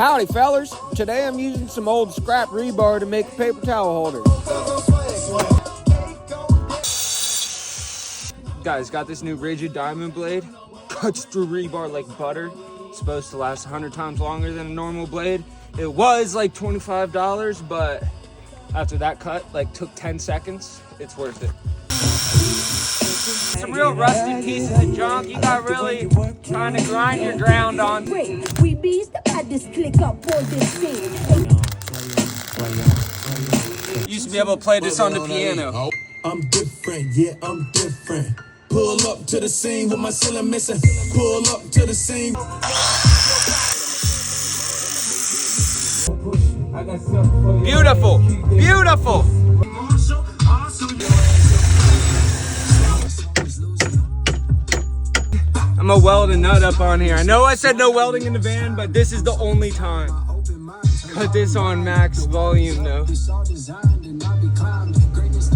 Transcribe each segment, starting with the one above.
Howdy fellers, today I'm using some old scrap rebar to make a paper towel holder. Guys, got this new rigid diamond blade. Cuts through rebar like butter. It's supposed to last 100 times longer than a normal blade. It was like $25, but after that cut, took 10 seconds, it's worth it. Some real rusty pieces of junk you got really trying to grind your ground on. We beast about this click up for this scene. Used to be able to play this on the piano. I'm different, yeah, I'm different. Pull up to the scene with my ceiling missing. Pull up to the scene. Beautiful, beautiful. I'm a weld a nut up on here. I know I said no welding in the van, but this is the only time. Put this on max volume though.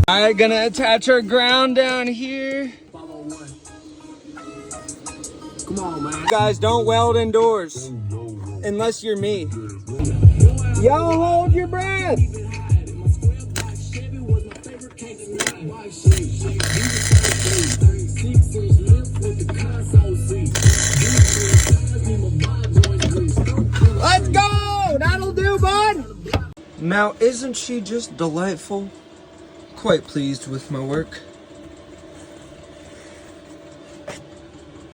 Alright, gonna attach our ground down here. Come on, man. Guys, don't weld indoors. Unless you're me. Y'all hold your breath. Let's go! That'll do, bud! Now, isn't she just delightful? Quite pleased with my work.